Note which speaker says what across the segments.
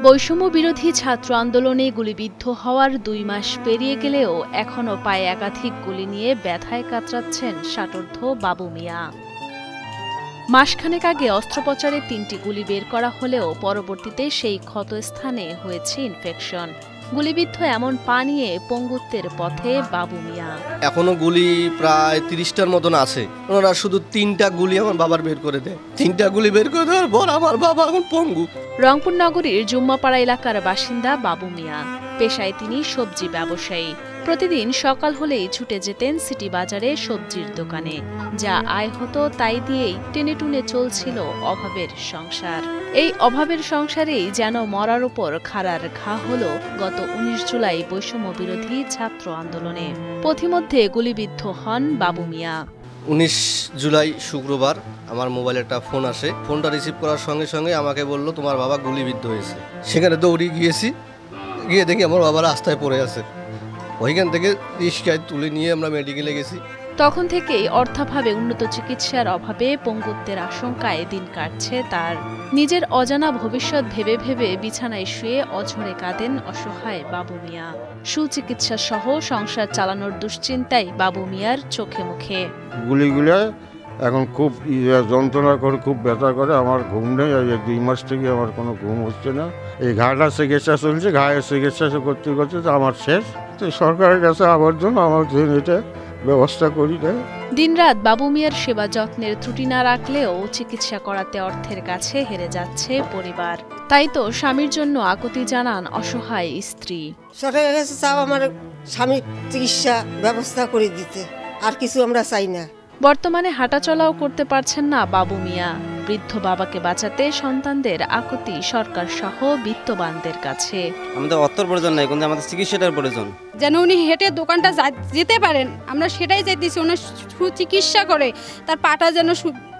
Speaker 1: বৈষম্য বিরোধী ছাত্র আন্দোলনে গুলিবিদ্ধ হওয়ার ২ মাস পেরিয়ে গেলেও এখনও পায়ে একাধিক গুলি নিয়ে ব্যথায় কাতরাচ্ছেন ষাটোর্ধ্ব বাবু মিয়া। মাসখানেক আগে অস্ত্রোপচারে ৩টি গুলি বের করা হলেও পরবর্তীতে সেই ক্ষতস্থানে হয়েছে ইনফেকশন। গুলিবিদ্ধ এমন পা নিয়ে পঙ্গুত্বের পথে বাবু মিয়া।
Speaker 2: এখনো গুলি প্রায় ৩০টার মতন আছে। ওনারা শুধু ৩টা গুলি আমার বাবার বের করে দেয়। ৩টা গুলি বের করে দেওয়ার পর আমার বাবা এখন পঙ্গু।
Speaker 1: রংপুর নগরীর জুম্মাপাড়া এলাকার বাসিন্দা বাবু মিয়া। পেশায় তিনি সবজি ব্যবসায়ী। প্রতিদিন সকাল হলেই ছুটে যেতেন সিটি বাজারে সবজির দোকানে। যা আয় হতো তাই দিয়েই টেনে টুনে চলছিল অভাবের সংসার। এই অভাবের সংসারেই যেন মরার উপর খাড়ার ঘা হলো গত ১৯ জুলাই বৈষম্য বিরোধী ছাত্র আন্দোলনে। পথিমধ্যে গুলিবিদ্ধ হন বাবু মিয়া।
Speaker 2: ১৯ জুলাই শুক্রবার আমার মোবাইলে একটা ফোন আসে। ফোনটা রিসিভ করার সঙ্গে সঙ্গে আমাকে বলল, তোমার বাবা গুলিবিদ্ধ হয়েছে। সেখানে দৌড়ে গিয়েছি, গিয়ে দেখি আমার বাবা রাস্তায় পড়ে আছে। ওইখান থেকে রিস্কায় তুলে নিয়ে আমরা মেডিকেলে গেছি।
Speaker 1: তখন থেকেই অর্থাভাবে উন্নত চিকিৎসার অভাবে পঙ্গুত্বের আশঙ্কায় দিন কাটছে তার। নিজের অজানা ভবিষ্যৎ ভেবে ভেবে বিছানায় শুয়ে অঝরে কাঁদেন অসহায় বাবু মিয়া। সুচিকিৎসা সহ সংসার চালানোর দুশ্চিন্তায় বাবু মিয়ার চোখে মুখে।
Speaker 3: গুলিগুলো এখন খুব যন্ত্রণা করে, খুব ব্যথা করে। আমার ঘুম নেই। ২ মাস থেকে আমার কোনো ঘুম হচ্ছে না। এই ঘাটা চিকিৎসা চলছে, ঘায়ের চিকিৎসা করতে করতে তো আমার শেষ। তো সরকারের কাছে আমার জন্য আমার এটা ব্যবস্থা করি দেয়।
Speaker 1: দিনরাত বাবু মিয়ার সেবা যত্নের ত্রুটি না রাখলেও চিকিৎসা করাতে অর্থের কাছে হেরে যাচ্ছে পরিবার। তাই তো স্বামীর জন্য আকুতি জানান অসহায় স্ত্রী।
Speaker 4: সরকারের কাছে চাও আমার স্বামীর চিকিৎসা ব্যবস্থা করে দিতে, আর কিছু আমরা চাই না।
Speaker 1: বর্তমানে হাঁটাচলাও করতে পারছেন না বাবু মিয়া। বৃদ্ধ বাবাকে বাঁচাতে সন্তানদের আকুতি সরকার সহ বিত্তবানদের কাছে।
Speaker 5: আমাদের অর্থের প্রয়োজন নাই, কিন্তু আমাদের চিকিৎসাটার প্রয়োজন।
Speaker 6: যেন উনি হেঁটে দোকানটা যেতে পারেন, আমরা সেটাই চাইতেছি। ওনার সুচিকিৎসা করে তার পাটা যেন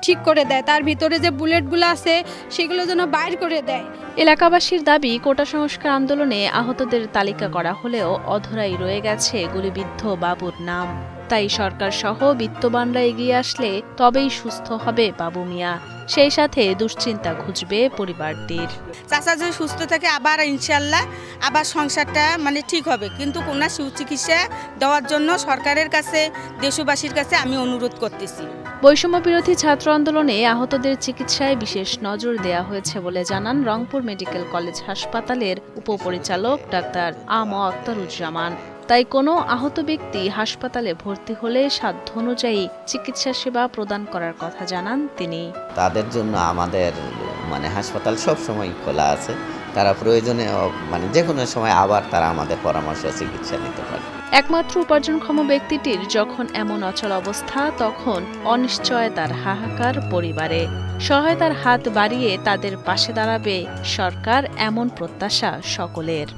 Speaker 6: ঠিক করে দেয়, তার ভিতরে যে বুলেটগুলো আছে সেগুলো যেন বাইর করে দেয়।
Speaker 1: এলাকাবাসীর দাবি, কোটা সংস্কার আন্দোলনে আহতদের তালিকা করা হলেও অধরাই রয়ে গেছে গুলিবিদ্ধ বাবুর নাম। তাই সরকার সহ বিত্তবানরা এগিয়ে আসলে তবেই সুস্থ হবে বাবু মিয়া। সেই সাথে দুশ্চিন্তা ঘুচবে পরিবারটির।
Speaker 7: চাচা যদি সুস্থ থাকে আবার ইনশাল্লাহ আবার সংসারটা ঠিক হবে, কিন্তু কোনো সুচিকিৎসা দেওয়ার জন্য সরকারের কাছে, দেশবাসীর কাছে আমি অনুরোধ করতেছি।
Speaker 1: বৈষম্য বিরোধী ছাত্র আন্দোলনে আহতদের চিকিৎসায় বিশেষ নজর দেওয়া হয়েছে বলে জানান রংপুর মেডিকেল কলেজ হাসপাতালের উপপরিচালক ডাক্তার আ.ম. আখতারুজ্জামান। তাই কোনো আহত ব্যক্তি হাসপাতালে ভর্তি হলে সাধ্য অনুযায়ী চিকিৎসা সেবা প্রদান করার কথা জানান তিনি।
Speaker 8: তাদের জন্য আমাদের হাসপাতাল সব সময় খোলা আছে। তারা প্রয়োজনে যে কোনো সময় আবার তারা আমাদের পরামর্শ চিকিৎসা নিতে পারে।
Speaker 1: একমাত্র উপার্জনক্ষম ব্যক্তিটির যখন এমন অচল অবস্থা, তখন অনিশ্চয়তার হাহাকার পরিবারে। সহায়তার হাত বাড়িয়ে তাদের পাশে দাঁড়াবে সরকার, এমন প্রত্যাশা সকলের।